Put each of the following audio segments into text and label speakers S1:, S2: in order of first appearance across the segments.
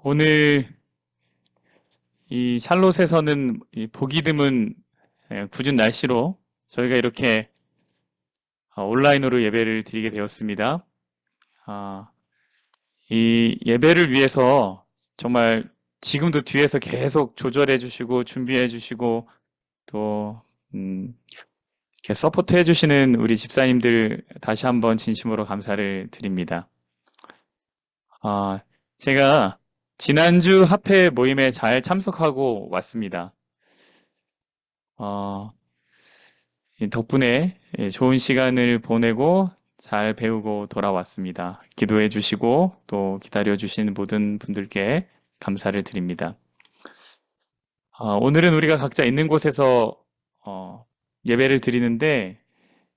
S1: 오늘 이 샬롯에서는 이 보기 드문 궂은 날씨로 저희가 이렇게 온라인으로 예배를 드리게 되었습니다. 아, 이 예배를 위해서 정말 지금도 뒤에서 계속 조절해 주시고 준비해 주시고 또 이렇게 서포트 해 주시는 우리 집사님들 다시 한번 진심으로 감사를 드립니다. 아, 제가 지난주 합회 모임에 잘 참석하고 왔습니다. 어, 이 덕분에 좋은 시간을 보내고 잘 배우고 돌아왔습니다. 기도해 주시고 또 기다려 주신 모든 분들께 감사를 드립니다. 오늘은 우리가 각자 있는 곳에서 예배를 드리는데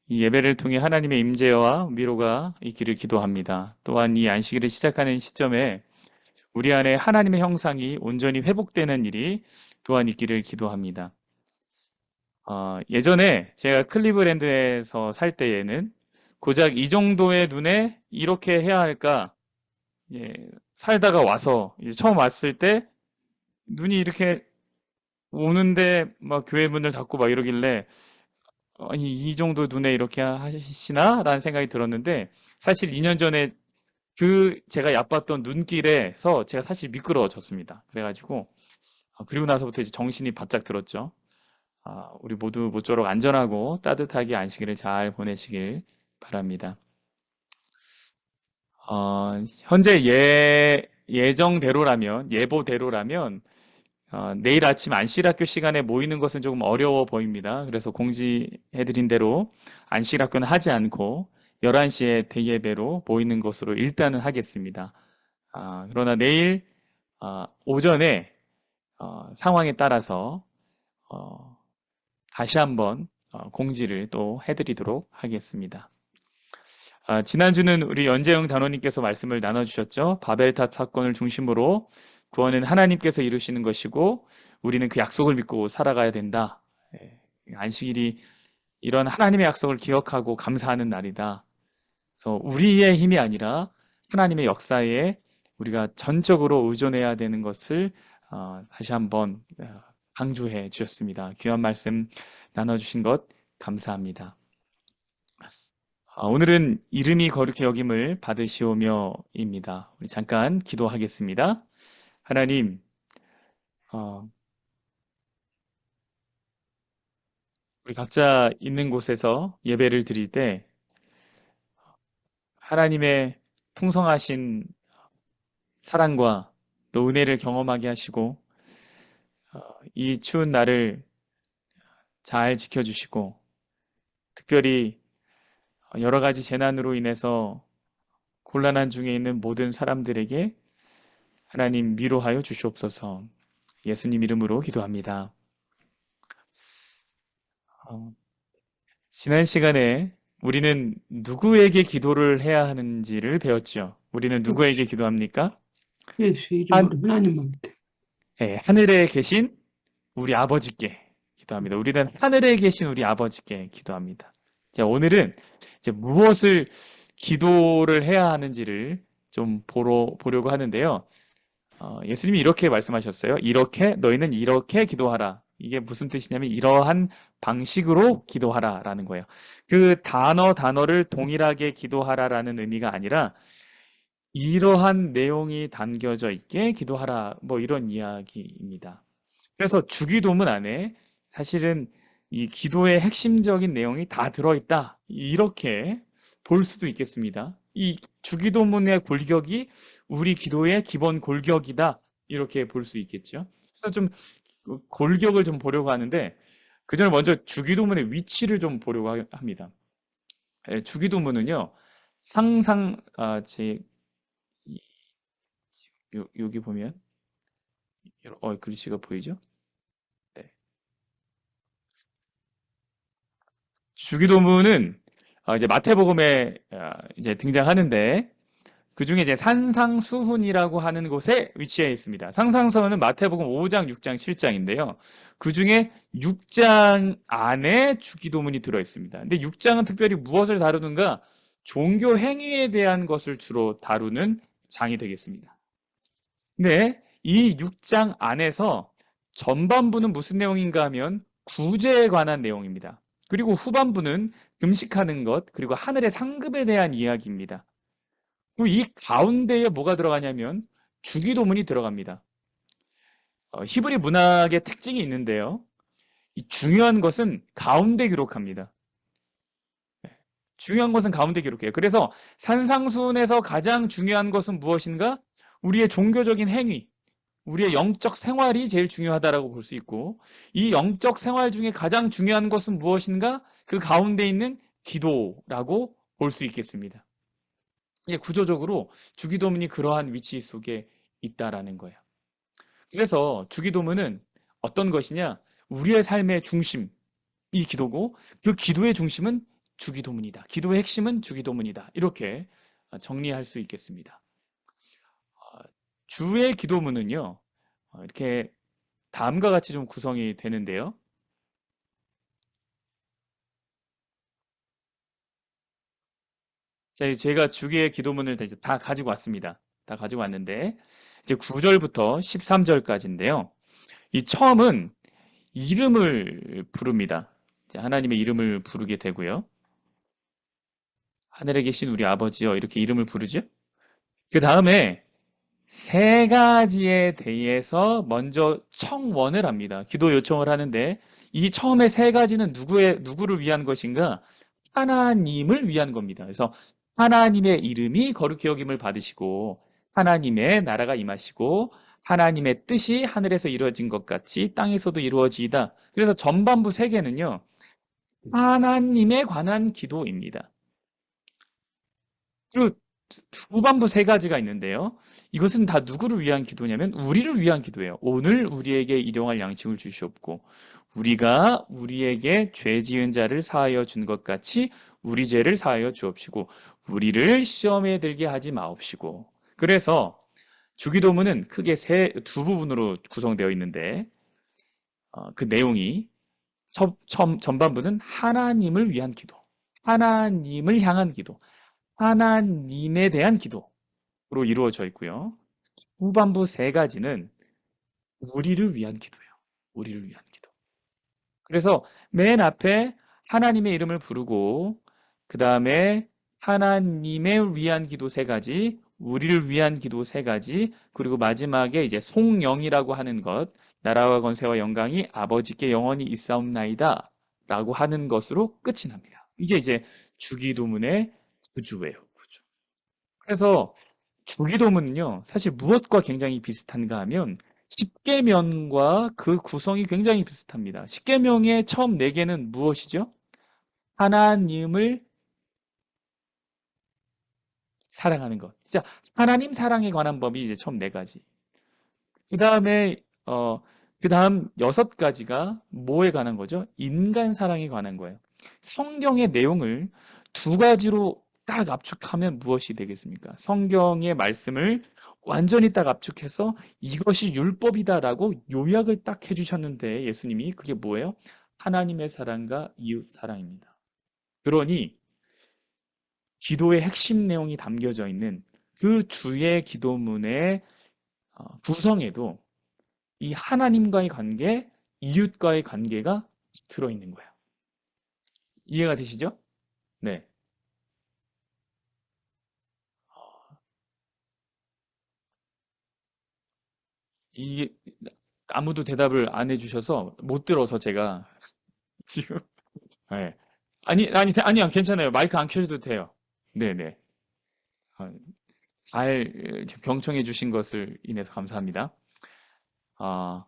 S1: 이 예배를 통해 하나님의 임재와 위로가 있기를 기도합니다. 또한 이 안식일을 시작하는 시점에 우리 안에 하나님의 형상이 온전히 회복되는 일이 또한 있기를 기도합니다. 예전에 제가 클리브랜드에서 살 때에는 고작 이 정도의 눈에 이렇게 해야 할까? 예, 살다가 와서 이제 처음 왔을 때 눈이 이렇게 오는데 막 교회 문을 닫고 막 이러길래 아니 이 정도 눈에 이렇게 하시나? 라는 생각이 들었는데 사실 2년 전에 그 제가 얕봤던 눈길에서 제가 사실 미끄러워졌습니다. 그래가지고 그리고 나서부터 이제 정신이 바짝 들었죠. 우리 모두 모쪼록 안전하고 따뜻하게 안식일을 잘 보내시길 바랍니다. 현재 예보대로라면, 내일 아침 안식일학교 시간에 모이는 것은 조금 어려워 보입니다. 그래서 공지해드린 대로 안식일학교는 하지 않고 11시에 대예배로 모이는 것으로 일단은 하겠습니다. 그러나 내일 오전에 상황에 따라서 다시 한번 공지를 또 해드리도록 하겠습니다. 지난주는 우리 연재영 단원님께서 말씀을 나눠주셨죠. 바벨탑 사건을 중심으로 구원은 하나님께서 이루시는 것이고 우리는 그 약속을 믿고 살아가야 된다. 안식일이 이런 하나님의 약속을 기억하고 감사하는 날이다. 그래서 우리의 힘이 아니라 하나님의 역사에 우리가 전적으로 의존해야 되는 것을 다시 한번 강조해 주셨습니다. 귀한 말씀 나눠주신 것 감사합니다. 오늘은 이름이 거룩히 여김을 받으시오며입니다. 우리 잠깐 기도하겠습니다. 하나님, 어, 우리 각자 있는 곳에서 예배를 드릴 때 하나님의 풍성하신 사랑과 또 은혜를 경험하게 하시고 이 추운 날을 잘 지켜주시고 특별히 여러 가지 재난으로 인해서 곤란한 중에 있는 모든 사람들에게 하나님 위로하여 주시옵소서. 예수님 이름으로 기도합니다. 어, 지난 시간에 우리는 누구에게 기도를 해야 하는지를 배웠죠. 우리는 누구에게 기도합니까?
S2: 예수
S1: 한,
S2: 이름으로 하나님한테.
S1: 하늘에 계신 우리 아버지께 기도합니다. 우리는 하늘에 계신 우리 아버지께 기도합니다. 자, 오늘은 이제 무엇을 기도를 해야 하는지를 좀 보려고 하는데요. 예수님이 이렇게 말씀하셨어요. 너희는 이렇게 기도하라. 이게 무슨 뜻이냐면 이러한 방식으로 기도하라라는 거예요. 그 단어를 동일하게 기도하라라는 의미가 아니라 이러한 내용이 담겨져 있게 기도하라. 뭐 이런 이야기입니다. 그래서 주기도문 안에 사실은 이 기도의 핵심적인 내용이 다 들어있다. 이렇게 볼 수도 있겠습니다. 이 주기도문의 골격이 우리 기도의 기본 골격이다. 이렇게 볼 수 있겠죠. 그래서 좀 골격을 좀 보려고 하는데 그 전에 먼저 주기도문의 위치를 좀 보려고 합니다. 주기도문은요. 상상 여기 보면 글씨가 보이죠? 네. 주기도문은 이제 마태복음에 이제 등장하는데 그 중에 이제 산상수훈이라고 하는 곳에 위치해 있습니다. 산상수훈은 마태복음 5장, 6장, 7장인데요. 그 중에 6장 안에 주기도문이 들어 있습니다. 근데 6장은 특별히 무엇을 다루는가? 종교 행위에 대한 것을 주로 다루는 장이 되겠습니다. 네, 이 6장 안에서 전반부는 무슨 내용인가 하면 구제에 관한 내용입니다. 그리고 후반부는 금식하는 것, 그리고 하늘의 상급에 대한 이야기입니다. 그리고 이 가운데에 뭐가 들어가냐면 주기도문이 들어갑니다. 히브리 문학의 특징이 있는데요. 이 중요한 것은 가운데 기록합니다. 중요한 것은 가운데 기록해요. 그래서 산상수훈에서 가장 중요한 것은 무엇인가? 우리의 종교적인 행위, 우리의 영적 생활이 제일 중요하다라고 볼 수 있고, 이 영적 생활 중에 가장 중요한 것은 무엇인가? 그 가운데 있는 기도라고 볼 수 있겠습니다. 이게 구조적으로 주기도문이 그러한 위치 속에 있다라는 거예요. 그래서 주기도문은 어떤 것이냐? 우리의 삶의 중심이 기도고, 그 기도의 중심은 주기도문이다. 기도의 핵심은 주기도문이다. 이렇게 정리할 수 있겠습니다. 주의 기도문은요, 이렇게 다음과 같이 좀 구성이 되는데요. 자, 제가 주기의 기도문을 이제 다 가지고 왔습니다. 다 가지고 왔는데, 이제 9절부터 13절까지인데요. 이 처음은 이름을 부릅니다. 이제 하나님의 이름을 부르게 되고요. 하늘에 계신 우리 아버지여 이렇게 이름을 부르죠. 그 다음에 세 가지에 대해서 먼저 청원을 합니다. 기도 요청을 하는데 이 처음에 세 가지는 누구를 위한 것인가? 하나님을 위한 겁니다. 그래서 하나님의 이름이 거룩히 여김을 받으시고 하나님의 나라가 임하시고 하나님의 뜻이 하늘에서 이루어진 것 같이 땅에서도 이루어지이다. 그래서 전반부 세 개는요. 하나님에 관한 기도입니다. 그리고 후반부 세 가지가 있는데요. 이것은 다 누구를 위한 기도냐면 우리를 위한 기도예요. 오늘 우리에게 일용할 양식을 주시옵고 우리가 우리에게 죄 지은 자를 사하여 준 것 같이 우리 죄를 사하여 주옵시고 우리를 시험에 들게 하지 마옵시고. 그래서 주기도문은 크게 두 부분으로 구성되어 있는데 그 내용이 전반부는 하나님을 위한 기도, 하나님을 향한 기도, 하나님에 대한 기도로 이루어져 있고요. 후반부 세 가지는 우리를 위한 기도예요. 우리를 위한 기도. 그래서 맨 앞에 하나님의 이름을 부르고 그 다음에 하나님을 위한 기도 세 가지, 우리를 위한 기도 세 가지, 그리고 마지막에 이제 송영이라고 하는 것, 나라와 권세와 영광이 아버지께 영원히 있사옵나이다 라고 하는 것으로 끝이 납니다. 이게 이제 주기도문의 구조예요. 구조. 그래서 주기도문은요, 사실 무엇과 굉장히 비슷한가 하면 십계명과 그 구성이 굉장히 비슷합니다. 십계명의 처음 네 개는 무엇이죠? 하나님을 사랑하는 것. 자, 하나님 사랑에 관한 법이 이제 처음 네 가지. 그 다음에 그 다음 여섯 가지가 뭐에 관한 거죠? 인간 사랑에 관한 거예요. 성경의 내용을 두 가지로 딱 압축하면 무엇이 되겠습니까? 성경의 말씀을 완전히 딱 압축해서 이것이 율법이다라고 요약을 딱 해주셨는데 예수님이 그게 뭐예요? 하나님의 사랑과 이웃 사랑입니다. 그러니 기도의 핵심 내용이 담겨져 있는 그 주의 기도문의 구성에도 이 하나님과의 관계, 이웃과의 관계가 들어있는 거예요. 이해가 되시죠? 네. 이 아무도 대답을 안 해주셔서 못 들어서 제가 지금 네. 아니요 괜찮아요. 마이크 안 켜셔도 돼요. 네네. 어, 잘 경청해 주신 것을 인해서 감사합니다. 아,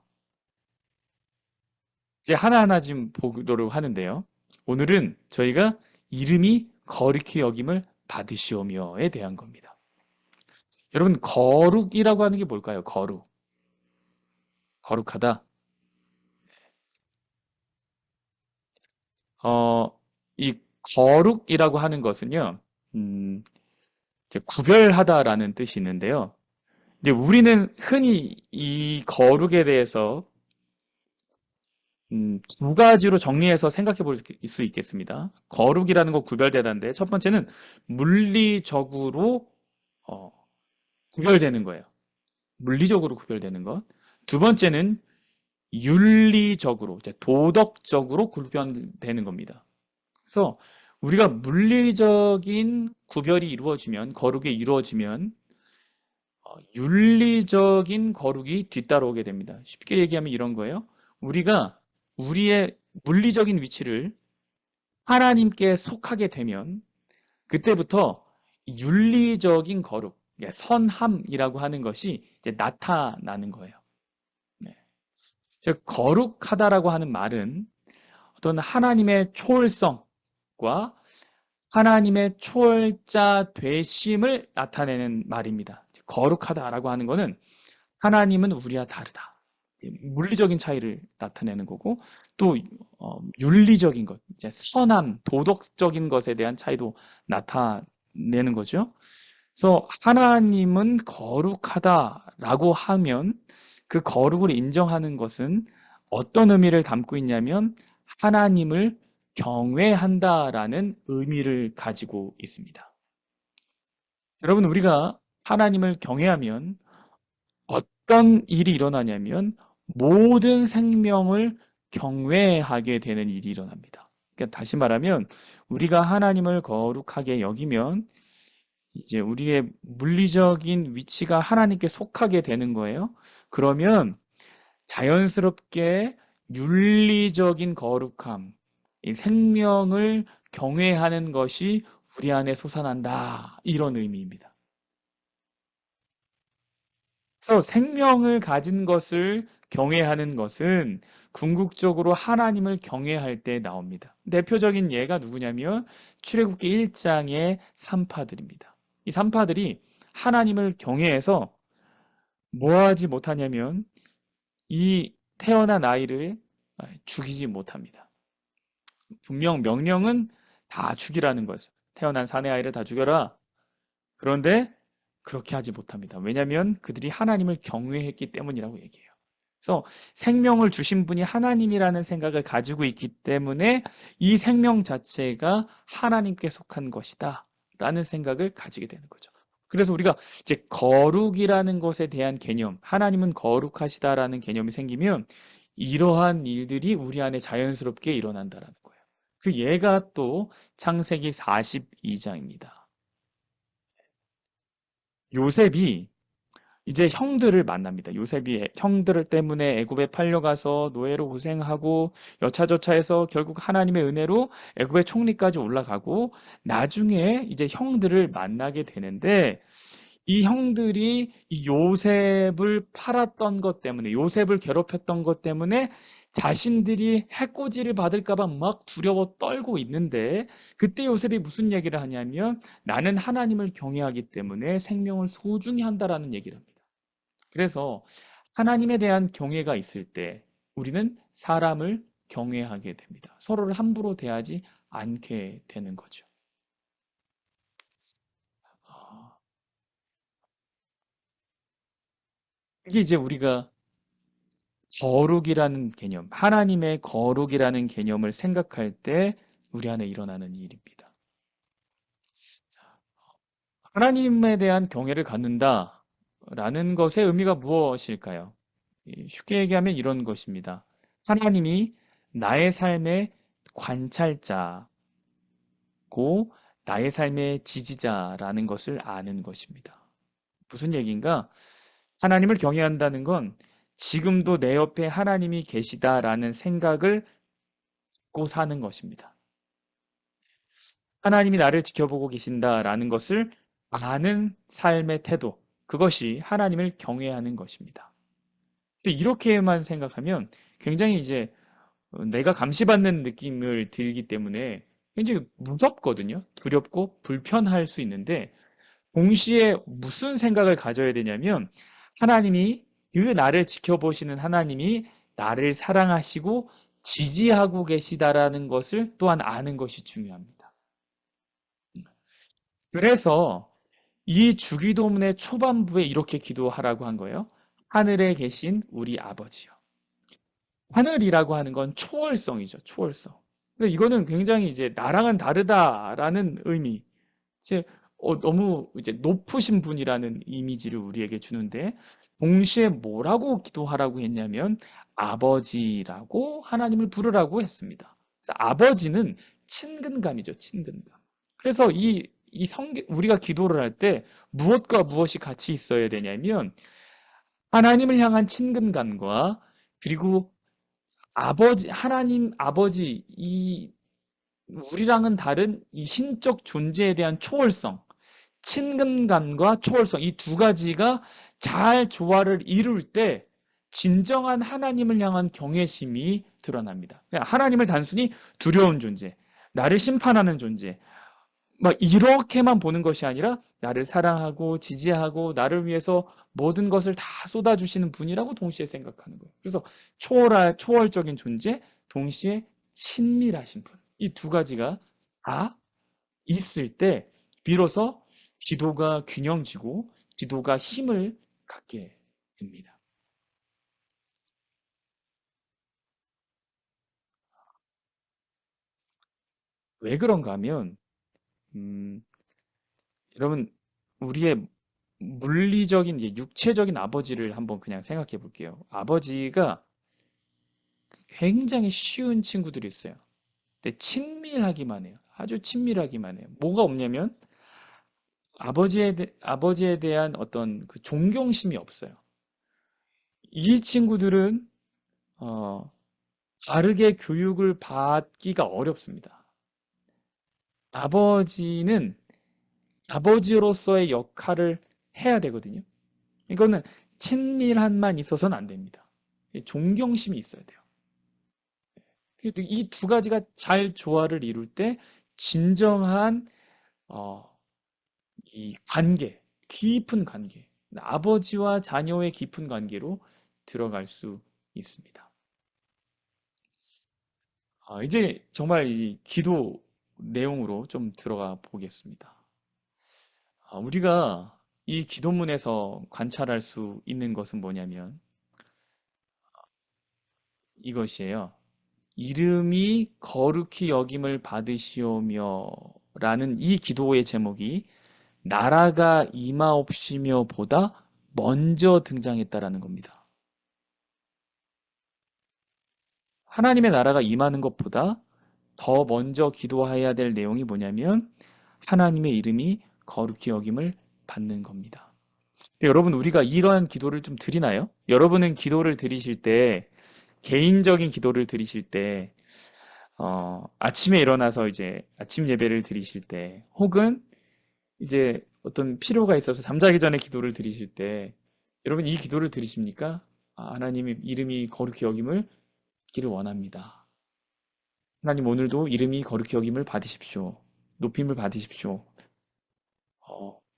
S1: 이제 하나하나 지금 보도록 하는데요. 오늘은 저희가 이름이 거룩히 여김을 받으시오며에 대한 겁니다. 여러분 거룩이라고 하는 게 뭘까요? 거룩. 거룩하다. 어, 이 거룩이라고 하는 것은요, 음, 이제 구별하다라는 뜻이 있는데요. 근데 우리는 흔히 이 거룩에 대해서 두 가지로 정리해서 생각해 볼 수 있겠습니다. 거룩이라는 거 구별되다는데 첫 번째는 물리적으로 어, 구별되는 거예요. 물리적으로 구별되는 것. 두 번째는 윤리적으로, 이제 도덕적으로 구별되는 겁니다. 그래서 우리가 물리적인 구별이 이루어지면, 거룩이 이루어지면 윤리적인 거룩이 뒤따라오게 됩니다. 쉽게 얘기하면 이런 거예요. 우리가 우리의 물리적인 위치를 하나님께 속하게 되면 그때부터 윤리적인 거룩, 선함이라고 하는 것이 이제 나타나는 거예요. 네. 즉 거룩하다라고 하는 말은 어떤 하나님의 초월성과 하나님의 초월자 되심을 나타내는 말입니다. 거룩하다라고 하는 것은 하나님은 우리와 다르다. 물리적인 차이를 나타내는 거고 또 윤리적인 것, 이제 선함, 도덕적인 것에 대한 차이도 나타내는 거죠. 그래서 하나님은 거룩하다라고 하면 그 거룩을 인정하는 것은 어떤 의미를 담고 있냐면 하나님을 경외한다라는 의미를 가지고 있습니다. 여러분, 우리가 하나님을 경외하면 어떤 일이 일어나냐면 모든 생명을 경외하게 되는 일이 일어납니다. 그러니까 다시 말하면 우리가 하나님을 거룩하게 여기면 이제 우리의 물리적인 위치가 하나님께 속하게 되는 거예요. 그러면 자연스럽게 윤리적인 거룩함, 이 생명을 경외하는 것이 우리 안에 솟아난다. 이런 의미입니다. 그래서 생명을 가진 것을 경외하는 것은 궁극적으로 하나님을 경외할 때 나옵니다. 대표적인 예가 누구냐면 출애굽기 1장의 산파들입니다. 이 산파들이 하나님을 경외해서 뭐 하지 못하냐면 이 태어난 아이를 죽이지 못합니다. 분명 명령은 다 죽이라는 것을. 태어난 사내 아이를 다 죽여라. 그런데 그렇게 하지 못합니다. 왜냐하면 그들이 하나님을 경외했기 때문이라고 얘기해요. 그래서 생명을 주신 분이 하나님이라는 생각을 가지고 있기 때문에 이 생명 자체가 하나님께 속한 것이다 라는 생각을 가지게 되는 거죠. 그래서 우리가 이제 거룩이라는 것에 대한 개념, 하나님은 거룩하시다라는 개념이 생기면 이러한 일들이 우리 안에 자연스럽게 일어난다라는 거예요. 그 예가 또 창세기 42장입니다. 요셉이 이제 형들을 만납니다. 요셉이 형들 때문에 애굽에 팔려가서 노예로 고생하고 여차저차해서 결국 하나님의 은혜로 애굽의 총리까지 올라가고 나중에 이제 형들을 만나게 되는데 이 형들이 이 요셉을 팔았던 것 때문에 요셉을 괴롭혔던 것 때문에 자신들이 해코지를 받을까 봐 막 두려워 떨고 있는데 그때 요셉이 무슨 얘기를 하냐면 나는 하나님을 경외하기 때문에 생명을 소중히 한다라는 얘기를 합니다. 그래서 하나님에 대한 경외가 있을 때 우리는 사람을 경외하게 됩니다. 서로를 함부로 대하지 않게 되는 거죠. 아, 이게 이제 우리가 거룩이라는 개념, 하나님의 거룩이라는 개념을 생각할 때 우리 안에 일어나는 일입니다. 하나님에 대한 경외를 갖는다라는 것의 의미가 무엇일까요? 쉽게 얘기하면 이런 것입니다. 하나님이 나의 삶의 관찰자고 나의 삶의 지지자라는 것을 아는 것입니다. 무슨 얘기인가? 하나님을 경외한다는 건 지금도 내 옆에 하나님이 계시다라는 생각을 갖고 사는 것입니다. 하나님이 나를 지켜보고 계신다라는 것을 아는 삶의 태도, 그것이 하나님을 경외하는 것입니다. 근데 이렇게만 생각하면 굉장히 이제 내가 감시받는 느낌을 들기 때문에 굉장히 무섭거든요. 두렵고 불편할 수 있는데 동시에 무슨 생각을 가져야 되냐면 하나님이 그 나를 지켜보시는 하나님이 나를 사랑하시고 지지하고 계시다라는 것을 또한 아는 것이 중요합니다. 그래서 이 주기도문의 초반부에 이렇게 기도하라고 한 거예요. 하늘에 계신 우리 아버지요. 하늘이라고 하는 건 초월성이죠. 초월성. 근데 이거는 굉장히 이제 나랑은 다르다라는 의미. 이제 너무 이제 높으신 분이라는 이미지를 우리에게 주는데 동시에 뭐라고 기도하라고 했냐면 아버지라고 하나님을 부르라고 했습니다. 그래서 아버지는 친근감이죠, 친근감. 그래서 이 우리가 기도를 할 때 무엇과 무엇이 같이 있어야 되냐면 하나님을 향한 친근감과 그리고 하나님 아버지, 우리랑은 다른 이 신적 존재에 대한 초월성, 친근감과 초월성, 이 두 가지가 잘 조화를 이룰 때 진정한 하나님을 향한 경외심이 드러납니다. 그냥 하나님을 단순히 두려운 존재, 나를 심판하는 존재, 막 이렇게만 보는 것이 아니라 나를 사랑하고 지지하고 나를 위해서 모든 것을 다 쏟아주시는 분이라고 동시에 생각하는 거예요. 그래서 초월적인 존재, 동시에 친밀하신 분. 이 두 가지가 다 있을 때 비로소 기도가 균형지고 기도가 힘을 갖게 됩니다. 왜 그런가 하면 음, 여러분 우리의 물리적인 이제 육체적인 아버지를 한번 그냥 생각해 볼게요. 아버지가 굉장히 쉬운 친구들이 있어요. 근데 친밀하기만 해요. 아주 친밀하기만 해요. 뭐가 없냐면 아버지에 대한 어떤 그 존경심이 없어요. 이 친구들은 어, 바르게 교육을 받기가 어렵습니다. 아버지는 아버지로서의 역할을 해야 되거든요. 이거는 친밀함만 있어서는 안 됩니다. 존경심이 있어야 돼요. 이 두 가지가 잘 조화를 이룰 때 진정한 어, 이 관계, 깊은 관계, 아버지와 자녀의 깊은 관계로 들어갈 수 있습니다. 이제 정말 이 기도 내용으로 좀 들어가 보겠습니다. 우리가 이 기도문에서 관찰할 수 있는 것은 뭐냐면 이것이에요. 이름이 거룩히 여김을 받으시오며 라는 이 기도의 제목이 나라가 임하옵시며 보다 먼저 등장했다라는 겁니다. 하나님의 나라가 임하는 것보다 더 먼저 기도해야 될 내용이 뭐냐면 하나님의 이름이 거룩히 여김을 받는 겁니다. 근데 여러분 우리가 이러한 기도를 좀 드리나요? 여러분은 기도를 드리실 때 개인적인 기도를 드리실 때 아침에 일어나서 이제 아침 예배를 드리실 때 혹은 이제 어떤 필요가 있어서 잠자기 전에 기도를 드리실 때 여러분 이 기도를 드리십니까? 하나님의 이름이 거룩히 여김을 받기를 원합니다. 하나님 오늘도 이름이 거룩히 여김을 받으십시오. 높임을 받으십시오.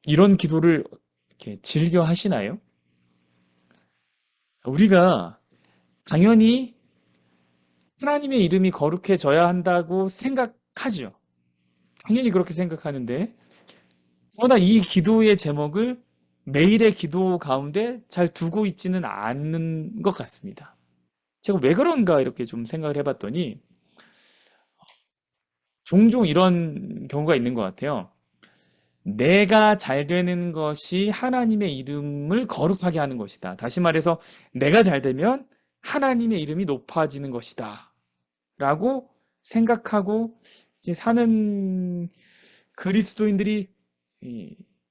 S1: 이런 기도를 이렇게 즐겨 하시나요? 우리가 당연히 하나님의 이름이 거룩해져야 한다고 생각하죠. 당연히 그렇게 생각하는데 그러나 이 기도의 제목을 매일의 기도 가운데 잘 두고 있지는 않는 것 같습니다. 제가 왜 그런가 이렇게 좀 생각을 해봤더니 종종 이런 경우가 있는 것 같아요. 내가 잘 되는 것이 하나님의 이름을 거룩하게 하는 것이다. 다시 말해서 내가 잘 되면 하나님의 이름이 높아지는 것이다. 라고 생각하고 이제 사는 그리스도인들이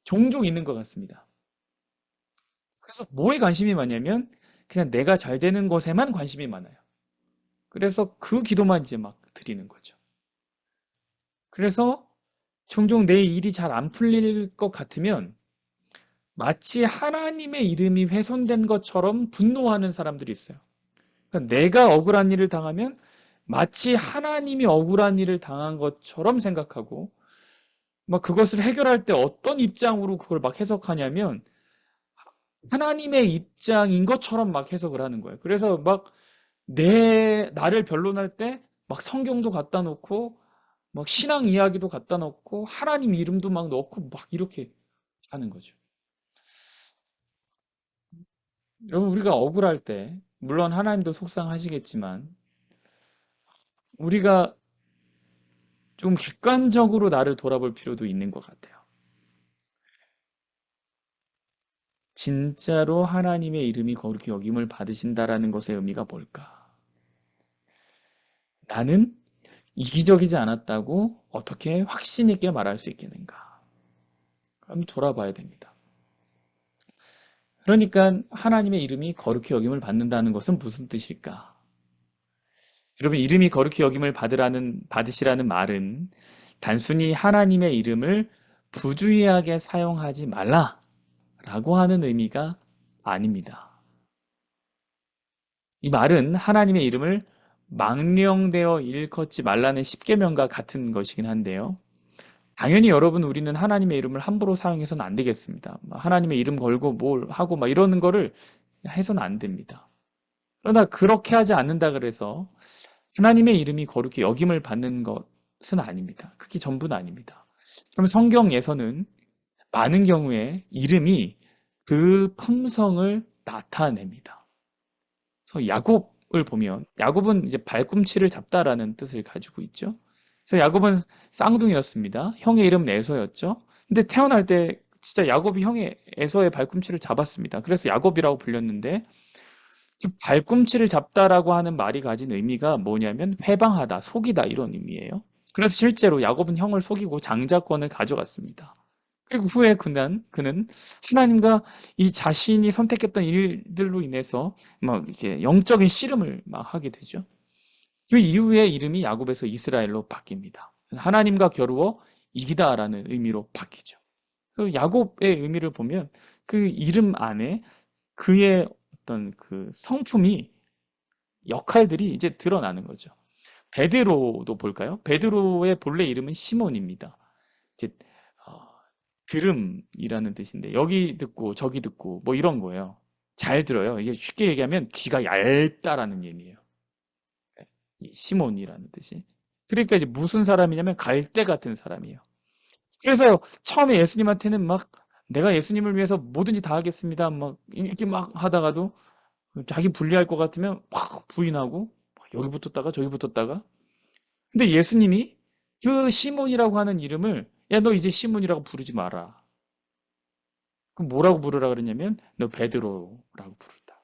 S1: 종종 있는 것 같습니다. 그래서 뭐에 관심이 많냐면 그냥 내가 잘 되는 것에만 관심이 많아요. 그래서 그 기도만 이제 막 드리는 거죠. 그래서 종종 내 일이 잘 안 풀릴 것 같으면 마치 하나님의 이름이 훼손된 것처럼 분노하는 사람들이 있어요. 그러니까 내가 억울한 일을 당하면 마치 하나님이 억울한 일을 당한 것처럼 생각하고 막 그것을 해결할 때 어떤 입장으로 그걸 막 해석하냐면 하나님의 입장인 것처럼 막 해석을 하는 거예요. 그래서 막 나를 변론할 때 막 성경도 갖다 놓고 막 신앙 이야기도 갖다 놓고 하나님 이름도 막 넣고 막 이렇게 하는 거죠. 여러분 우리가 억울할 때 물론 하나님도 속상하시겠지만 우리가 좀 객관적으로 나를 돌아볼 필요도 있는 것 같아요. 진짜로 하나님의 이름이 거룩히 여김을 받으신다라는 것의 의미가 뭘까? 나는 이기적이지 않았다고 어떻게 확신 있게 말할 수 있겠는가? 한번 돌아봐야 됩니다. 그러니까 하나님의 이름이 거룩히 여김을 받는다는 것은 무슨 뜻일까? 여러분, 이름이 거룩히 여김을 받으시라는 말은 단순히 하나님의 이름을 부주의하게 사용하지 말라라고 하는 의미가 아닙니다. 이 말은 하나님의 이름을 망령되어 일컫지 말라는 십계명과 같은 것이긴 한데요. 당연히 여러분, 우리는 하나님의 이름을 함부로 사용해서는 안 되겠습니다. 하나님의 이름 걸고 뭘 하고 막 이러는 거를 해서는 안 됩니다. 그러나 그렇게 하지 않는다 그래서 하나님의 이름이 거룩히 여김을 받는 것은 아닙니다. 그게 전부는 아닙니다. 그럼 성경에서는 많은 경우에 이름이 그 품성을 나타냅니다. 그래서 야곱을 보면 야곱은 이제 발꿈치를 잡다라는 뜻을 가지고 있죠. 그래서 야곱은 쌍둥이였습니다. 형의 이름은 에서였죠. 근데 태어날 때 진짜 야곱이 형의 에서의 발꿈치를 잡았습니다. 그래서 야곱이라고 불렸는데 발꿈치를 잡다라고 하는 말이 가진 의미가 뭐냐면 회방하다, 속이다 이런 의미예요. 그래서 실제로 야곱은 형을 속이고 장자권을 가져갔습니다. 그리고 후에 그는 하나님과 이 자신이 선택했던 일들로 인해서 막 이렇게 영적인 씨름을 막 하게 되죠. 그 이후에 이름이 야곱에서 이스라엘로 바뀝니다. 하나님과 겨루어 이기다라는 의미로 바뀌죠. 그 야곱의 의미를 보면 그 이름 안에 그의 어떤 그 성품이 역할들이 이제 드러나는 거죠. 베드로도 볼까요? 베드로의 본래 이름은 시몬입니다. 이제 어, 들음이라는 뜻인데 여기 듣고 저기 듣고 뭐 이런 거예요. 잘 들어요. 이게 쉽게 얘기하면 귀가 얇다라는 의미예요. 이 시몬이라는 뜻이. 그러니까 이제 무슨 사람이냐면 갈대 같은 사람이에요. 그래서 처음에 예수님한테는 막 내가 예수님을 위해서 뭐든지 다 하겠습니다. 막 이렇게 막 하다가도 자기 불리할 것 같으면 막 부인하고 여기 붙었다가 저기 붙었다가 근데 예수님이 그 시몬이라고 하는 이름을 야 너 이제 시몬이라고 부르지 마라. 그럼 뭐라고 부르라 그러냐면 너 베드로라고 부르다.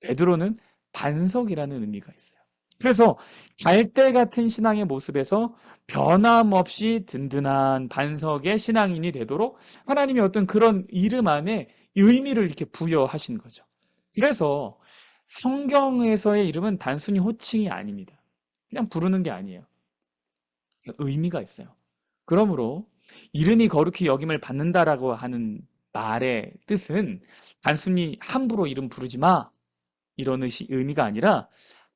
S1: 베드로는 반석이라는 의미가 있어요. 그래서 갈대 같은 신앙의 모습에서 변함없이 든든한 반석의 신앙인이 되도록 하나님이 어떤 그런 이름 안에 의미를 이렇게 부여하신 거죠. 그래서 성경에서의 이름은 단순히 호칭이 아닙니다. 그냥 부르는 게 아니에요. 의미가 있어요. 그러므로 이름이 거룩히 여김을 받는다라고 하는 말의 뜻은 단순히 함부로 이름 부르지 마 이런 의미가 아니라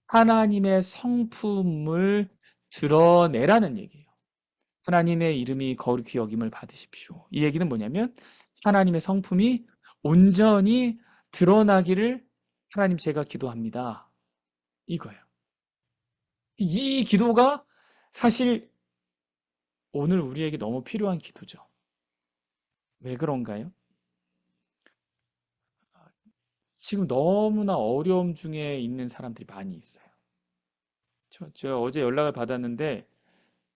S1: 하나님의 성품을 드러내라는 얘기예요. 하나님의 이름이 거룩히 여김을 받으십시오. 이 얘기는 뭐냐면 하나님의 성품이 온전히 드러나기를 하나님 제가 기도합니다. 이거예요. 이 기도가 사실 오늘 우리에게 너무 필요한 기도죠. 왜 그런가요? 지금 너무나 어려움 중에 있는 사람들이 많이 있어요. 저 어제 연락을 받았는데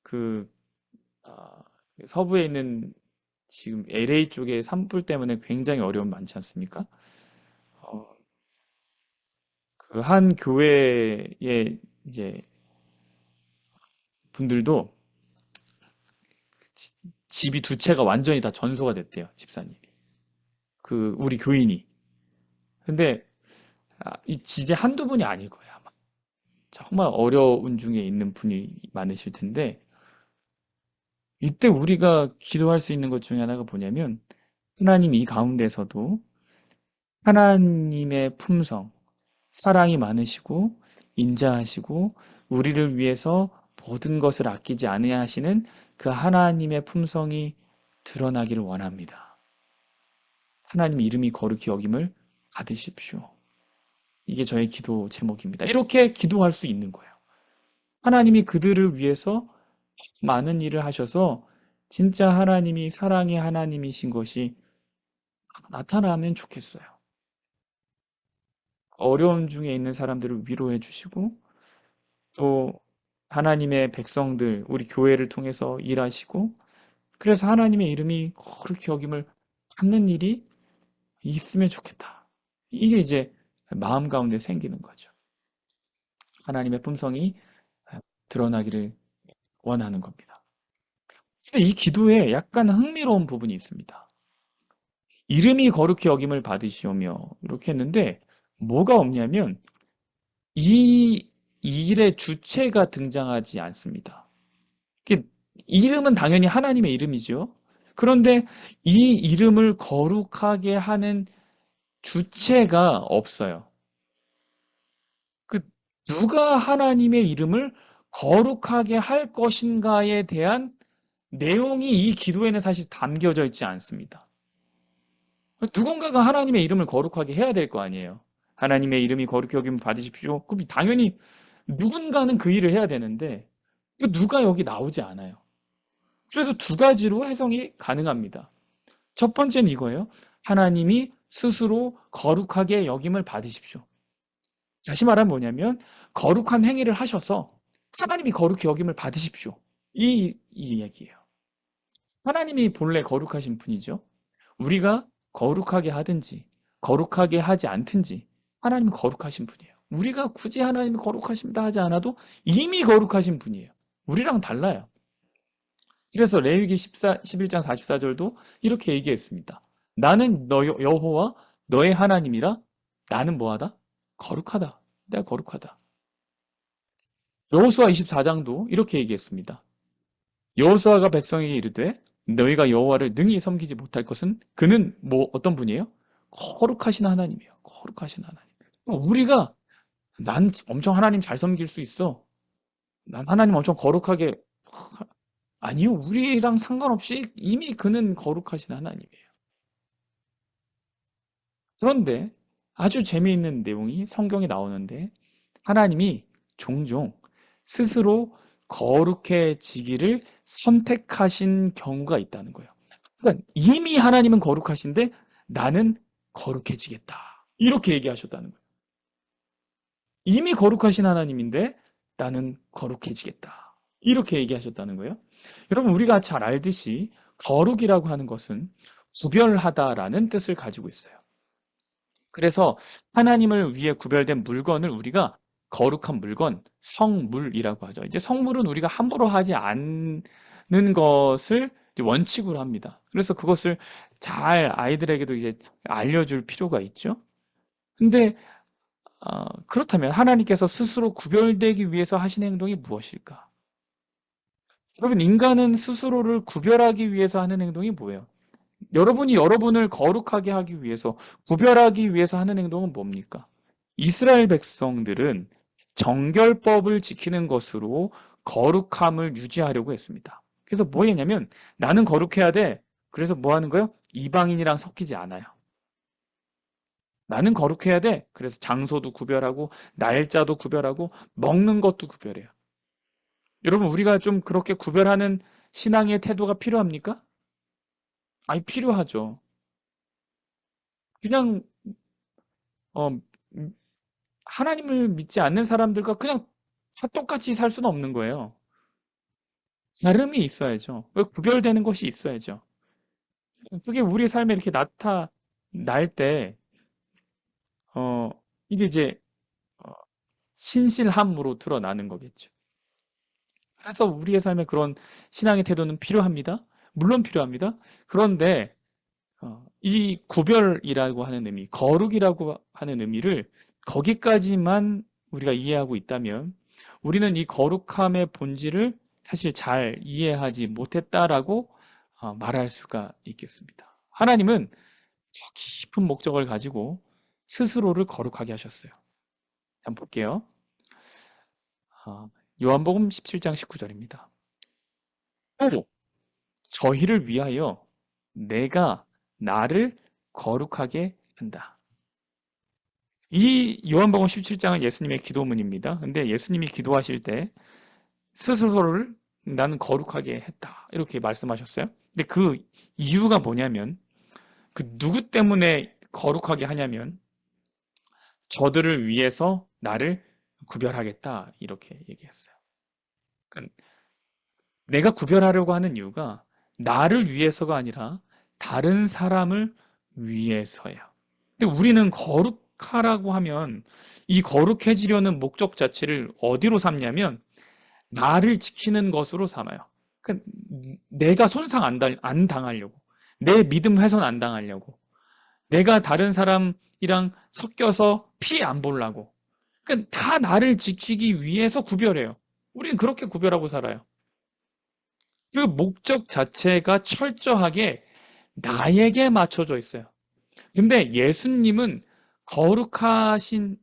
S1: 그 아, 서부에 있는 지금 LA 쪽에 산불 때문에 굉장히 어려움 많지 않습니까? 어, 그 한 교회의 이제 분들도 집이 두 채가 완전히 다 전소가 됐대요, 집사님이. 그 우리 교인이. 근데 이 지제 한두 분이 아닐 거예요, 아마. 정말 어려운 중에 있는 분이 많으실 텐데 이때 우리가 기도할 수 있는 것 중에 하나가 뭐냐면 하나님 이 가운데서도 하나님의 품성, 사랑이 많으시고 인자하시고 우리를 위해서 모든 것을 아끼지 아니하시는 그 하나님의 품성이 드러나기를 원합니다. 하나님 이름이 거룩히 여김을 받으십시오. 이게 저의 기도 제목입니다. 이렇게 기도할 수 있는 거예요. 하나님이 그들을 위해서 많은 일을 하셔서 진짜 하나님이 사랑의 하나님이신 것이 나타나면 좋겠어요. 어려움 중에 있는 사람들을 위로해 주시고 또 하나님의 백성들, 우리 교회를 통해서 일하시고 그래서 하나님의 이름이 그렇게 여김을 받는 일이 있으면 좋겠다. 이게 이제 마음 가운데 생기는 거죠. 하나님의 품성이 드러나기를 원하는 겁니다. 근데 이 기도에 약간 흥미로운 부분이 있습니다. 이름이 거룩히 여김을 받으시오며 이렇게 했는데 뭐가 없냐면 이 일의 주체가 등장하지 않습니다. 이름은 당연히 하나님의 이름이죠. 그런데 이 이름을 거룩하게 하는 주체가 없어요. 그 누가 하나님의 이름을 거룩하게 할 것인가에 대한 내용이 이 기도에는 사실 담겨져 있지 않습니다. 누군가가 하나님의 이름을 거룩하게 해야 될 거 아니에요. 하나님의 이름이 거룩히 여김을 받으십시오. 그럼 당연히 누군가는 그 일을 해야 되는데 그 누가 여기 나오지 않아요. 그래서 두 가지로 해석이 가능합니다. 첫 번째는 이거예요. 하나님이 스스로 거룩하게 여김을 받으십시오. 다시 말하면 뭐냐면 거룩한 행위를 하셔서 하나님이 거룩히 여김을 받으십시오. 이 얘기예요. 하나님이 본래 거룩하신 분이죠. 우리가 거룩하게 하든지 거룩하게 하지 않든지 하나님은 거룩하신 분이에요. 우리가 굳이 하나님이 거룩하십니다 하지 않아도 이미 거룩하신 분이에요. 우리랑 달라요. 그래서 레위기 11장 44절도 이렇게 얘기했습니다. 나는 너 여호와 너의 하나님이라 나는 뭐하다? 거룩하다. 내가 거룩하다. 여호수아 24장도 이렇게 얘기했습니다. 여호수아가 백성에게 이르되 너희가 여호와를 능히 섬기지 못할 것은 그는 뭐 어떤 분이에요? 거룩하신 하나님이에요. 거룩하신 하나님. 우리가 난 엄청 하나님 잘 섬길 수 있어. 난 하나님 엄청 거룩하게 아니요. 우리랑 상관없이 이미 그는 거룩하신 하나님이에요. 그런데 아주 재미있는 내용이 성경에 나오는데 하나님이 종종 스스로 거룩해지기를 선택하신 경우가 있다는 거예요. 그러니까 이미 하나님은 거룩하신데 나는 거룩해지겠다. 이렇게 얘기하셨다는 거예요. 이미 거룩하신 하나님인데 나는 거룩해지겠다. 이렇게 얘기하셨다는 거예요. 여러분, 우리가 잘 알듯이 거룩이라고 하는 것은 구별하다라는 뜻을 가지고 있어요. 그래서 하나님을 위해 구별된 물건을 우리가 거룩한 물건, 성물이라고 하죠. 이제 성물은 우리가 함부로 하지 않는 것을 원칙으로 합니다. 그래서 그것을 잘 아이들에게도 이제 알려줄 필요가 있죠. 근데 그렇다면 하나님께서 스스로 구별되기 위해서 하신 행동이 무엇일까? 여러분, 인간은 스스로를 구별하기 위해서 하는 행동이 뭐예요? 여러분이 여러분을 거룩하게 하기 위해서, 구별하기 위해서 하는 행동은 뭡니까? 이스라엘 백성들은 정결법을 지키는 것으로 거룩함을 유지하려고 했습니다. 그래서 뭐 했냐면 나는 거룩해야 돼. 그래서 뭐 하는 거예요? 이방인이랑 섞이지 않아요. 나는 거룩해야 돼. 그래서 장소도 구별하고 날짜도 구별하고 먹는 것도 구별해요. 여러분, 우리가 좀 그렇게 구별하는 신앙의 태도가 필요합니까? 아니, 필요하죠. 그냥 어, 하나님을 믿지 않는 사람들과 그냥 다 똑같이 살 수는 없는 거예요. 다름이 있어야죠. 구별되는 것이 있어야죠. 그게 우리 삶에 이렇게 나타날 때, 어, 이게 이제 어, 신실함으로 드러나는 거겠죠. 그래서 우리의 삶에 그런 신앙의 태도는 필요합니다. 물론 필요합니다. 그런데 이 구별이라고 하는 의미, 거룩이라고 하는 의미를 거기까지만 우리가 이해하고 있다면 우리는 이 거룩함의 본질을 사실 잘 이해하지 못했다라고 말할 수가 있겠습니다. 하나님은 더 깊은 목적을 가지고 스스로를 거룩하게 하셨어요. 한번 볼게요. 요한복음 17장 19절입니다. 또 저희를 위하여 내가 나를 거룩하게 한다. 이 요한복음 17장은 예수님의 기도문입니다. 근데 예수님이 기도하실 때 스스로를 나는 거룩하게 했다. 이렇게 말씀하셨어요. 근데 그 이유가 뭐냐면 그 누구 때문에 거룩하게 하냐면 저들을 위해서 나를 구별하겠다. 이렇게 얘기했어요. 그러니까 내가 구별하려고 하는 이유가 나를 위해서가 아니라 다른 사람을 위해서예요. 근데 우리는 거룩하라고 하면 이 거룩해지려는 목적 자체를 어디로 삼냐면 나를 지키는 것으로 삼아요. 그러니까 내가 손상 안 당하려고, 내 믿음 훼손 안 당하려고, 내가 다른 사람이랑 섞여서 피해 안 보려고. 그러니까 다 나를 지키기 위해서 구별해요. 우리는 그렇게 구별하고 살아요. 그 목적 자체가 철저하게 나에게 맞춰져 있어요. 근데 예수님은 거룩하신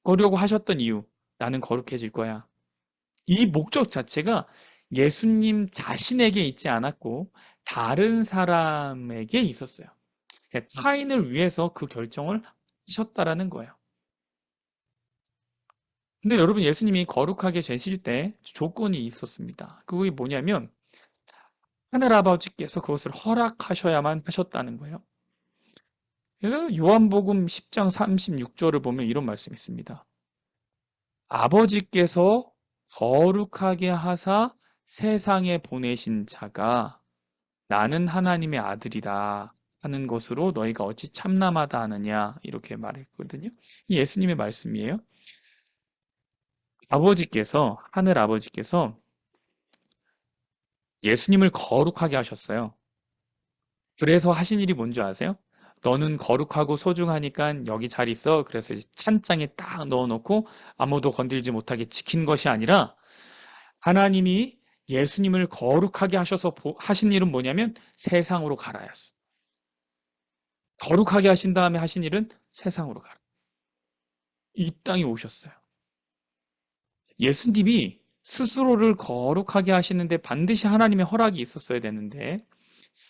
S1: 거려고 하셨던 이유, 나는 거룩해질 거야. 이 목적 자체가 예수님 자신에게 있지 않았고 다른 사람에게 있었어요. 그러니까 타인을 위해서 그 결정을 하셨다라는 거예요. 근데 여러분, 예수님이 거룩하게 되실 때 조건이 있었습니다. 그게 뭐냐면 하늘 아버지께서 그것을 허락하셔야만 하셨다는 거예요. 그래서 요한복음 10장 36절을 보면 이런 말씀이 있습니다. 아버지께서 거룩하게 하사 세상에 보내신 자가 나는 하나님의 아들이다 하는 것으로 너희가 어찌 참남하다 하느냐, 이렇게 말했거든요. 이 예수님의 말씀이에요. 하늘 아버지께서 예수님을 거룩하게 하셨어요. 그래서 하신 일이 뭔지 아세요? 너는 거룩하고 소중하니까 여기 잘 있어. 그래서 이제 찬장에 딱 넣어놓고 아무도 건들지 못하게 지킨 것이 아니라, 하나님이 예수님을 거룩하게 하셔서 하신 일은 뭐냐면 세상으로 가라였어. 거룩하게 하신 다음에 하신 일은 세상으로 가라. 이 땅에 오셨어요. 예수님이 스스로를 거룩하게 하시는데 반드시 하나님의 허락이 있었어야 되는데,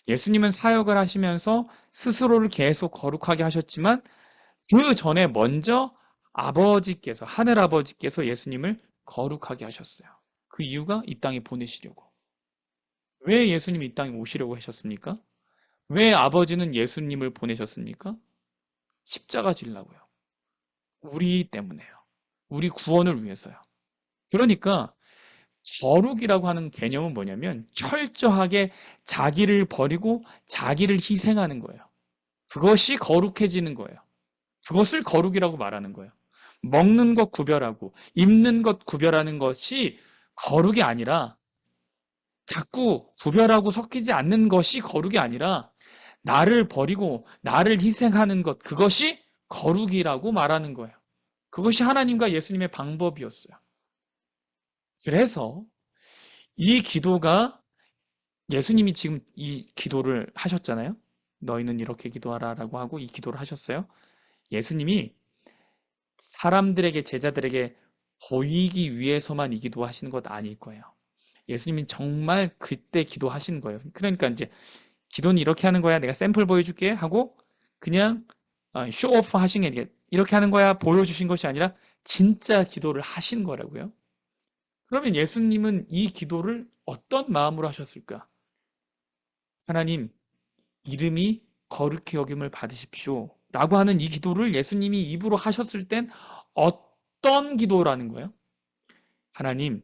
S1: 예수님은 사역을 하시면서 스스로를 계속 거룩하게 하셨지만 그 전에 먼저 하늘 아버지께서 예수님을 거룩하게 하셨어요. 그 이유가 이 땅에 보내시려고. 왜 예수님이 이 땅에 오시려고 하셨습니까? 왜 아버지는 예수님을 보내셨습니까? 십자가 지려고요. 우리 때문에요. 우리 구원을 위해서요. 그러니까 거룩이라고 하는 개념은 뭐냐면 철저하게 자기를 버리고 자기를 희생하는 거예요. 그것이 거룩해지는 거예요. 그것을 거룩이라고 말하는 거예요. 먹는 것 구별하고 입는 것 구별하는 것이 거룩이 아니라, 자꾸 구별하고 섞이지 않는 것이 거룩이 아니라 나를 버리고 나를 희생하는 것, 그것이 거룩이라고 말하는 거예요. 그것이 하나님과 예수님의 방법이었어요. 그래서 이 기도가, 예수님이 지금 이 기도를 하셨잖아요. 너희는 이렇게 기도하라라고 하고 이 기도를 하셨어요. 예수님이 사람들에게, 제자들에게 보이기 위해서만 이 기도하시는 것 아닐 거예요. 예수님이 정말 그때 기도하신 거예요. 그러니까 이제 기도는 이렇게 하는 거야, 내가 샘플 보여줄게 하고 그냥 쇼오프 하신 게, 이렇게 하는 거야 보여주신 것이 아니라 진짜 기도를 하신 거라고요. 그러면 예수님은 이 기도를 어떤 마음으로 하셨을까? 하나님, 이름이 거룩히 여김을 받으십시오 라고 하는 이 기도를 예수님이 입으로 하셨을 땐 어떤 기도라는 거예요? 하나님,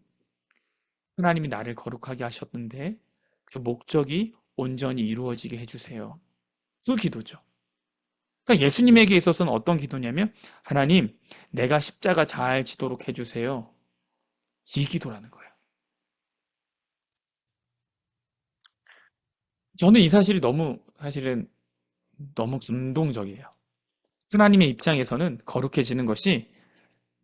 S1: 하나님이 나를 거룩하게 하셨는데 그 목적이 온전히 이루어지게 해주세요. 그 기도죠. 그러니까 예수님에게 있어서는 어떤 기도냐면, 하나님, 내가 십자가 잘 지도록 해주세요. 이 기도라는 거예요. 저는 이 사실이 사실은 너무 감동적이에요. 하나님의 입장에서는 거룩해지는 것이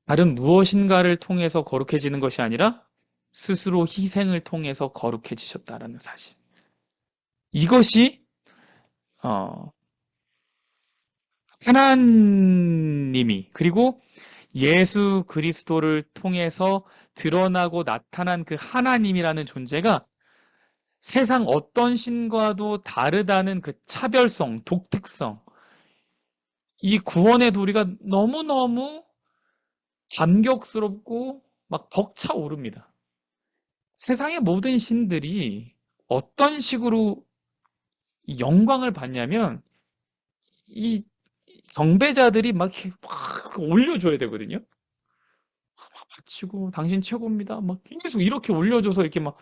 S1: 다른 무엇인가를 통해서 거룩해지는 것이 아니라 스스로 희생을 통해서 거룩해지셨다라는 사실. 이것이 어, 하나님이, 그리고 예수 그리스도를 통해서 드러나고 나타난 그 하나님이라는 존재가 세상 어떤 신과도 다르다는 그 차별성, 독특성, 이 구원의 도리가 너무너무 감격스럽고 막 벅차오릅니다. 세상의 모든 신들이 어떤 식으로 영광을 받냐면, 이 경배자들이 막 올려줘야 되거든요. 막 바치고 당신 최고입니다. 막 계속 이렇게 올려줘서 이렇게 막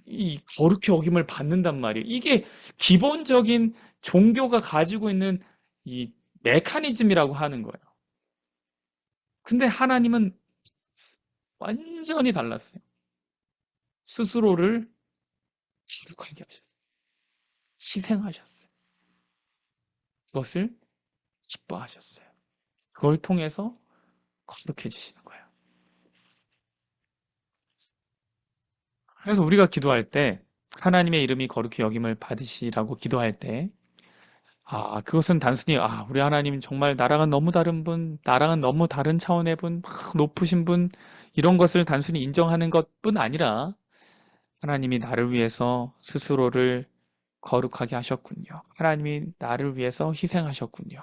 S1: 이 거룩히 여김을 받는단 말이에요. 이게 기본적인 종교가 가지고 있는 이 메커니즘이라고 하는 거예요. 근데 하나님은 완전히 달랐어요. 스스로를 거룩하게 하셨어요. 희생하셨어요. 그것을 기뻐하셨어요. 그걸 통해서 거룩해지시는 거예요. 그래서 우리가 기도할 때 하나님의 이름이 거룩히 여김을 받으시라고 기도할 때 그것은 단순히 우리 하나님 정말 나랑은 너무 다른 분, 나랑은 너무 다른 차원의 분, 막 높으신 분 이런 것을 단순히 인정하는 것뿐 아니라 하나님이 나를 위해서 스스로를 거룩하게 하셨군요. 하나님이 나를 위해서 희생하셨군요.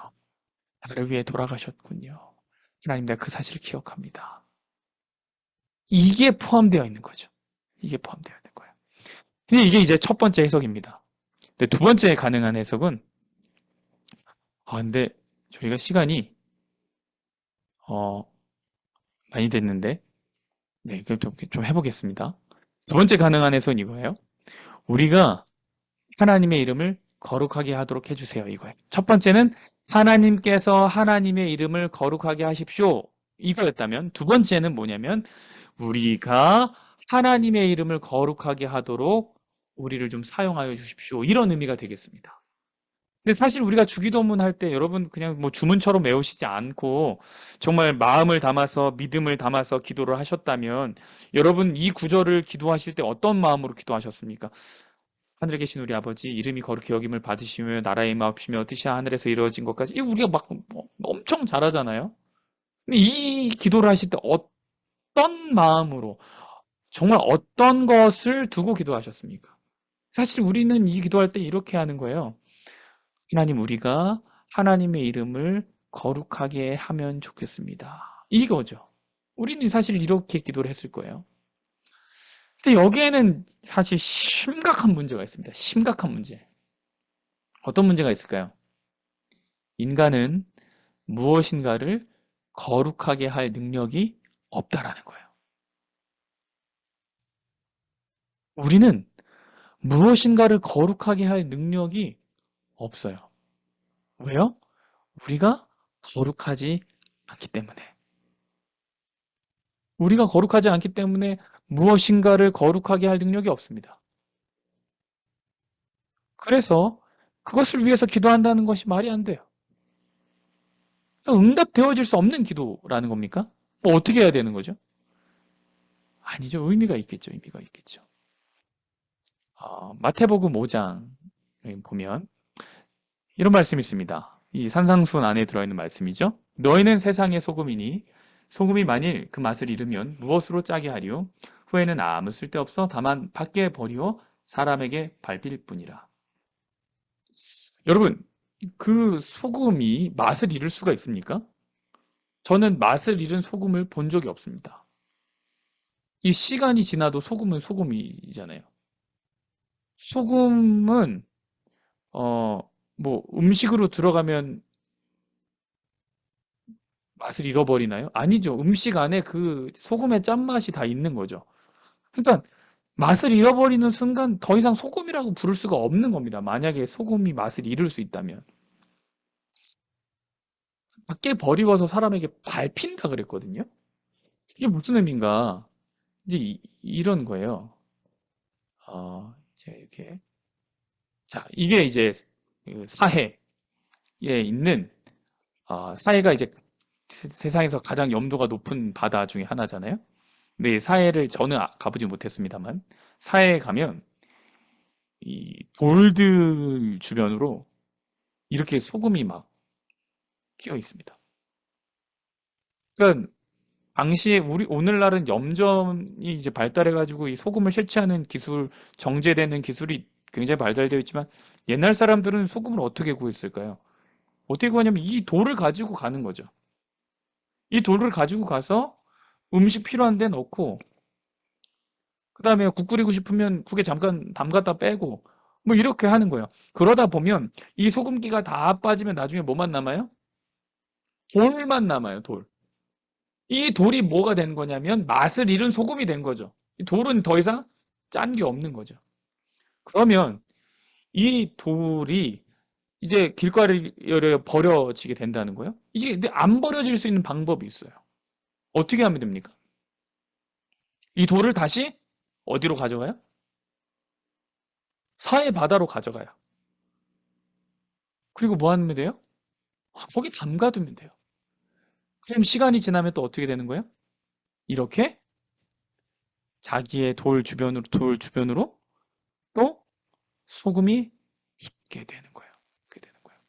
S1: 나를 위해 돌아가셨군요. 하나님, 내가 그 사실을 기억합니다. 이게 포함되어 있는 거죠. 이게 포함되어 있는 거예요. 근데 이게 이제 첫 번째 해석입니다. 근데 두 번째 가능한 해석은 근데 저희가 시간이 어, 많이 됐는데 네, 그럼 좀 해보겠습니다. 두 번째 가능한 해석은 이거예요. 우리가 하나님의 이름을 거룩하게 하도록 해주세요. 이거예요. 첫 번째는 하나님께서 하나님의 이름을 거룩하게 하십시오. 이거였다면 두 번째는 뭐냐면 우리가 하나님의 이름을 거룩하게 하도록 우리를 좀 사용하여 주십시오. 이런 의미가 되겠습니다. 근데 사실 우리가 주기도문 할 때 여러분 그냥 뭐 주문처럼 외우시지 않고 정말 마음을 담아서 믿음을 담아서 기도를 하셨다면 여러분 이 구절을 기도하실 때 어떤 마음으로 기도하셨습니까? 하늘에 계신 우리 아버지 이름이 거룩히 여김을 받으시며 나라의 임하옵시며 뜻이 하늘에서 이루어진 것까지 이거 우리가 막 엄청 잘하잖아요. 근데 이 기도를 하실 때 어떤 마음으로 정말 어떤 것을 두고 기도하셨습니까? 사실 우리는 이 기도할 때 이렇게 하는 거예요. 하나님, 우리가 하나님의 이름을 거룩하게 하면 좋겠습니다. 이거죠. 우리는 사실 이렇게 기도를 했을 거예요. 근데 여기에는 사실 심각한 문제가 있습니다. 심각한 문제. 어떤 문제가 있을까요? 인간은 무엇인가를 거룩하게 할 능력이 없다라는 거예요. 우리는 무엇인가를 거룩하게 할 능력이 없어요. 왜요? 우리가 거룩하지 않기 때문에. 우리가 거룩하지 않기 때문에 무엇인가를 거룩하게 할 능력이 없습니다. 그래서 그것을 위해서 기도한다는 것이 말이 안 돼요. 응답되어질 수 없는 기도라는 겁니까? 뭐 어떻게 해야 되는 거죠? 아니죠. 의미가 있겠죠. 의미가 있겠죠. 마태복음 5장 보면 이런 말씀이 있습니다. 이 산상순 안에 들어있는 말씀이죠. 너희는 세상의 소금이니 소금이 만일 그 맛을 잃으면 무엇으로 짜게 하리요? 후에는 아무 쓸데없어 다만 밖에 버리어 사람에게 밟힐 뿐이라. 여러분, 그 소금이 맛을 잃을 수가 있습니까? 저는 맛을 잃은 소금을 본 적이 없습니다. 이 시간이 지나도 소금은 소금이잖아요. 소금은 어, 뭐 음식으로 들어가면 맛을 잃어버리나요? 아니죠. 음식 안에 그 소금의 짠맛이 다 있는 거죠. 그러니까 맛을 잃어버리는 순간 더 이상 소금이라고 부를 수가 없는 겁니다. 만약에 소금이 맛을 잃을 수 있다면. 밖에 버리워서 사람에게 밟힌다 그랬거든요. 이게 무슨 의미인가? 이제 이런 거예요. 이제 이렇게. 자, 이게 이제 그 사해에 있는, 사해가 이제 세상에서 가장 염도가 높은 바다 중에 하나잖아요. 근데 이 사해를 저는 가보지 못했습니다만, 사해에 가면 이 돌들 주변으로 이렇게 소금이 막 끼어 있습니다. 그러니까 당시에 오늘날은 염전이 이제 발달해가지고 이 소금을 채취하는 기술, 정제되는 기술이 굉장히 발달되어 있지만 옛날 사람들은 소금을 어떻게 구했을까요? 어떻게 구하냐면 이 돌을 가지고 가는 거죠. 이 돌을 가지고 가서 음식 필요한 데 넣고 그 다음에 국 끓이고 싶으면 국에 잠깐 담갔다 빼고 뭐 이렇게 하는 거예요. 그러다 보면 이 소금기가 다 빠지면 나중에 뭐만 남아요? 돌만 남아요, 돌. 이 돌이 뭐가 된 거냐면 맛을 잃은 소금이 된 거죠. 이 돌은 더 이상 짠 게 없는 거죠. 그러면 이 돌이 이제 길거리에 버려지게 된다는 거예요? 이게 근데 안 버려질 수 있는 방법이 있어요. 어떻게 하면 됩니까? 이 돌을 다시 어디로 가져가요? 사해 바다로 가져가요. 그리고 뭐 하면 돼요? 거기 담가두면 돼요. 그럼 시간이 지나면 또 어떻게 되는 거예요? 이렇게 자기의 돌 주변으로 또 소금이 있게 되는 거예요. 그게 되는 거예요.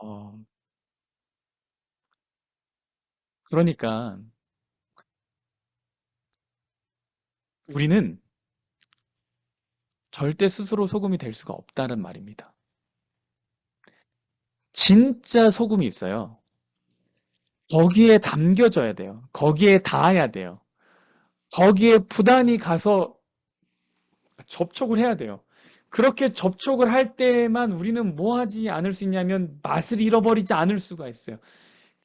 S1: 어, 그러니까 우리는 절대 스스로 소금이 될 수가 없다는 말입니다. 진짜 소금이 있어요. 거기에 담겨져야 돼요. 거기에 닿아야 돼요. 거기에 부단히 가서 접촉을 해야 돼요. 그렇게 접촉을 할 때만 우리는 뭐 하지 않을 수 있냐면 맛을 잃어버리지 않을 수가 있어요.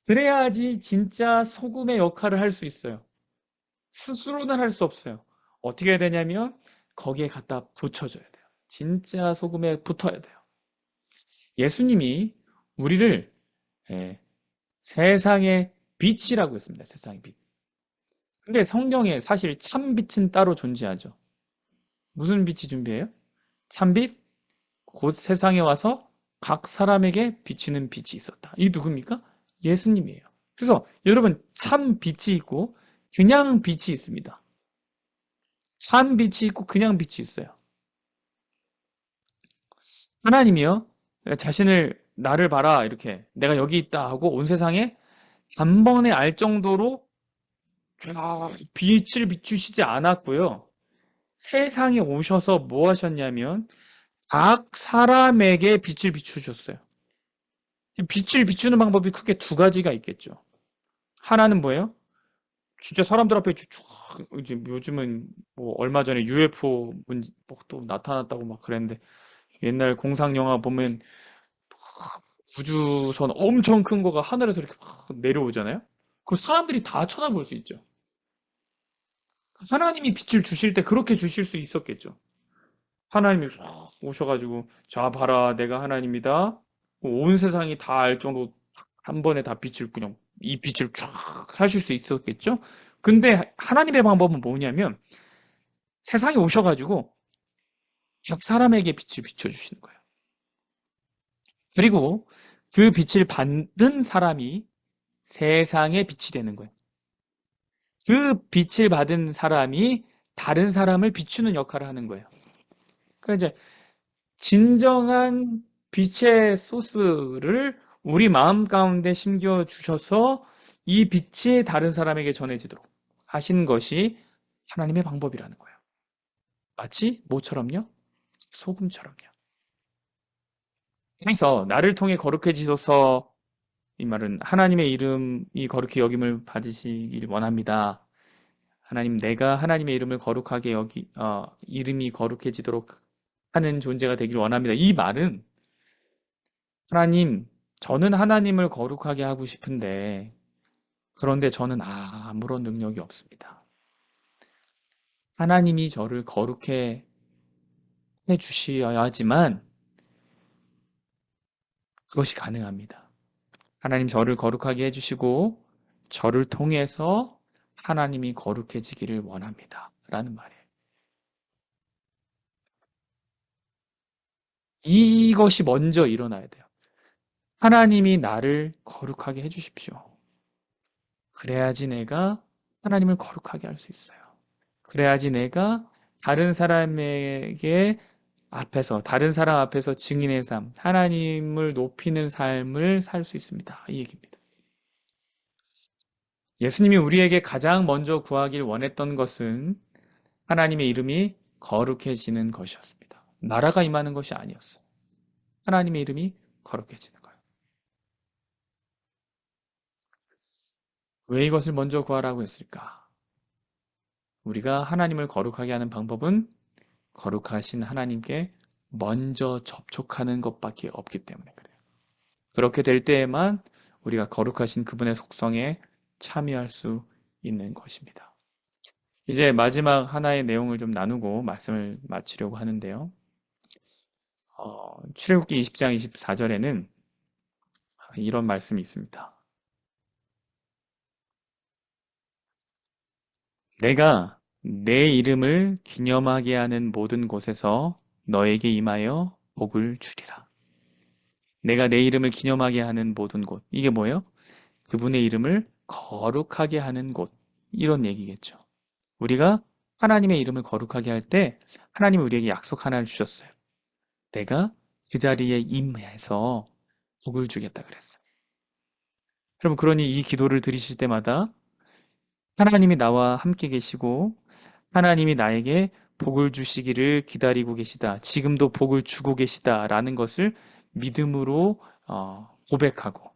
S1: 그래야지 진짜 소금의 역할을 할 수 있어요. 스스로는 할 수 없어요. 어떻게 해야 되냐면 거기에 갖다 붙여줘야 돼요. 진짜 소금에 붙어야 돼요. 예수님이 우리를 예, 세상의 빛이라고 했습니다. 세상의 빛. 근데 성경에 사실 참빛은 따로 존재하죠. 무슨 빛이 준비해요? 참빛, 곧 세상에 와서 각 사람에게 비추는 빛이 있었다. 이 누굽니까? 예수님이에요. 그래서 여러분 참 빛이 있고 그냥 빛이 있습니다. 참 빛이 있고 그냥 빛이 있어요. 하나님이요. 자신을 나를 봐라 이렇게 내가 여기 있다 하고 온 세상에 단번에 알 정도로 쫙 빛을 비추시지 않았고요. 세상에 오셔서 뭐 하셨냐면 각 사람에게 빛을 비추셨어요. 빛을 비추는 방법이 크게 두 가지가 있겠죠. 하나는 뭐예요? 진짜 사람들 앞에 쭉 이제 요즘은 뭐 얼마 전에 UFO 뭐또 나타났다고 막 그랬는데 옛날 공상 영화 보면 우주선 엄청 큰 거가 하늘에서 이렇게 막 내려오잖아요. 그 사람들이 다 쳐다볼 수 있죠. 하나님이 빛을 주실 때 그렇게 주실 수 있었겠죠. 하나님이 확 오셔가지고 자 봐라 내가 하나님이다. 온 세상이 다 알 정도 한 번에 다 빛을 그냥 이 빛을 쫙 하실 수 있었겠죠. 근데 하나님의 방법은 뭐냐면 세상에 오셔가지고 각 사람에게 빛을 비춰주시는 거예요. 그리고 그 빛을 받는 사람이 세상의 빛이 되는 거예요. 그 빛을 받은 사람이 다른 사람을 비추는 역할을 하는 거예요. 그러니까 이제 진정한 빛의 소스를 우리 마음 가운데 심겨 주셔서 이 빛이 다른 사람에게 전해지도록 하신 것이 하나님의 방법이라는 거예요. 마치 뭐처럼요? 소금처럼요. 그래서 나를 통해 거룩해지소서 이 말은 하나님의 이름이 거룩히 여김을 받으시길 원합니다. 하나님, 내가 하나님의 이름을 거룩하게 이름이 거룩해지도록 하는 존재가 되길 원합니다. 이 말은 하나님, 저는 하나님을 거룩하게 하고 싶은데, 그런데 저는 아무런 능력이 없습니다. 하나님이 저를 거룩해 해주셔야지만 그것이 가능합니다. 하나님 저를 거룩하게 해주시고, 저를 통해서 하나님이 거룩해지기를 원합니다. 라는 말이에요. 이것이 먼저 일어나야 돼요. 하나님이 나를 거룩하게 해주십시오. 그래야지 내가 하나님을 거룩하게 할 수 있어요. 그래야지 내가 다른 사람에게 다른 사람 앞에서 증인의 삶, 하나님을 높이는 삶을 살 수 있습니다. 이 얘기입니다. 예수님이 우리에게 가장 먼저 구하길 원했던 것은 하나님의 이름이 거룩해지는 것이었습니다. 나라가 임하는 것이 아니었어요. 하나님의 이름이 거룩해지는 거예요. 왜 이것을 먼저 구하라고 했을까? 우리가 하나님을 거룩하게 하는 방법은 거룩하신 하나님께 먼저 접촉하는 것밖에 없기 때문에 그래요. 그렇게 될 때에만 우리가 거룩하신 그분의 속성에 참여할 수 있는 것입니다. 이제 마지막 하나의 내용을 좀 나누고 말씀을 마치려고 하는데요. 출애굽기 20장 24절에는 이런 말씀이 있습니다. 내가 내 이름을 기념하게 하는 모든 곳에서 너에게 임하여 복을 주리라. 내가 내 이름을 기념하게 하는 모든 곳. 이게 뭐예요? 그분의 이름을 거룩하게 하는 곳. 이런 얘기겠죠. 우리가 하나님의 이름을 거룩하게 할 때 하나님이 우리에게 약속 하나를 주셨어요. 내가 그 자리에 임해서 복을 주겠다 그랬어요. 여러분, 그러니 이 기도를 드리실 때마다 하나님이 나와 함께 계시고 하나님이 나에게 복을 주시기를 기다리고 계시다. 지금도 복을 주고 계시다라는 것을 믿음으로 고백하고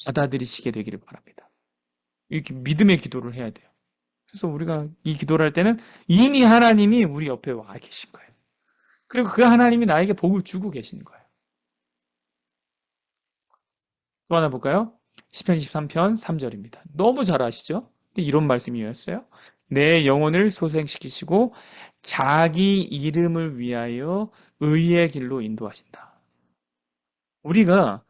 S1: 받아들이시게 되기를 바랍니다. 이렇게 믿음의 기도를 해야 돼요. 그래서 우리가 이 기도를 할 때는 이미 하나님이 우리 옆에 와 계신 거예요. 그리고 그 하나님이 나에게 복을 주고 계시는 거예요. 또 하나 볼까요? 시편 23편 3절입니다. 너무 잘 아시죠? 근데 이런 말씀이었어요. 내 영혼을 소생시키시고 자기 이름을 위하여 의의 길로 인도하신다. 우리가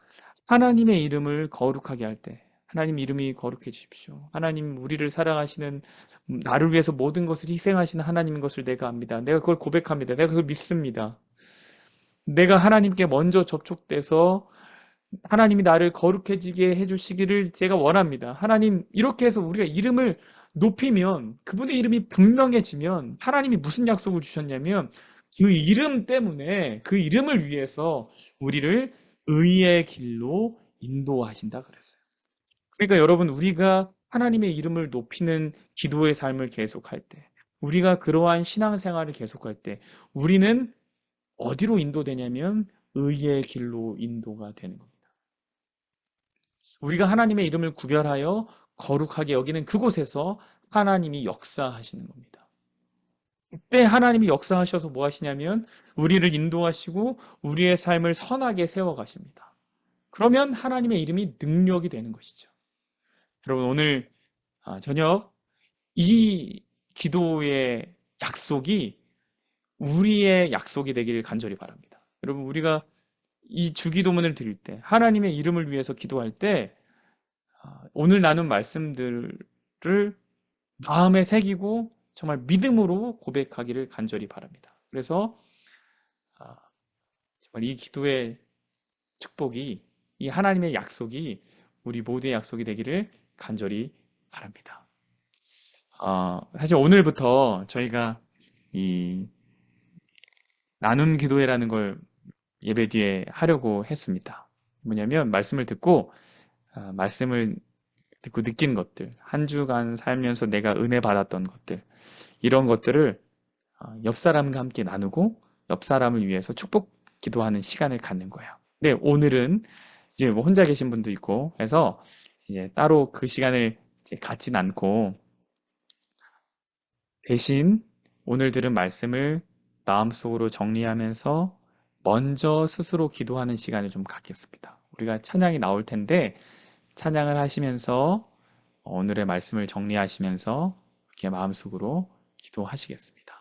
S1: 하나님의 이름을 거룩하게 할 때, 하나님 이름이 거룩해 주십시오. 하나님 우리를 사랑하시는, 나를 위해서 모든 것을 희생하시는 하나님인 것을 내가 압니다. 내가 그걸 고백합니다. 내가 그걸 믿습니다. 내가 하나님께 먼저 접촉돼서 하나님이 나를 거룩해지게 해주시기를 제가 원합니다. 하나님, 이렇게 해서 우리가 이름을 높이면, 그분의 이름이 분명해지면, 하나님이 무슨 약속을 주셨냐면, 그 이름 때문에, 그 이름을 위해서 우리를 의의 길로 인도하신다 그랬어요. 그러니까 여러분, 우리가 하나님의 이름을 높이는 기도의 삶을 계속할 때, 우리가 그러한 신앙생활을 계속할 때, 우리는 어디로 인도되냐면, 의의 길로 인도가 되는 겁니다. 우리가 하나님의 이름을 구별하여 거룩하게 여기는 그곳에서 하나님이 역사하시는 겁니다. 그때 하나님이 역사하셔서 뭐 하시냐면 우리를 인도하시고 우리의 삶을 선하게 세워가십니다. 그러면 하나님의 이름이 능력이 되는 것이죠. 여러분, 오늘 저녁 이 기도의 약속이 우리의 약속이 되기를 간절히 바랍니다. 여러분, 우리가 이 주기도문을 드릴 때 하나님의 이름을 위해서 기도할 때 오늘 나눈 말씀들을 마음에 새기고 정말 믿음으로 고백하기를 간절히 바랍니다. 그래서 아, 정말 이 기도의 축복이, 이 하나님의 약속이 우리 모두의 약속이 되기를 간절히 바랍니다. 사실 오늘부터 저희가 이 나눔 기도회라는 걸 예배 뒤에 하려고 했습니다. 뭐냐면 말씀을 듣고 느낀 것들, 한 주간 살면서 내가 은혜 받았던 것들, 이런 것들을 옆 사람과 함께 나누고 옆 사람을 위해서 축복 기도하는 시간을 갖는 거예요. 근데 오늘은 이제 뭐 혼자 계신 분도 있고 해서 이제 따로 그 시간을 이제 갖진 않고 대신 오늘 들은 말씀을 마음속으로 정리하면서 먼저 스스로 기도하는 시간을 좀 갖겠습니다. 우리가 찬양이 나올 텐데 찬양을 하시면서 오늘의 말씀을 정리하시면서 이렇게 마음속으로 기도하시겠습니다.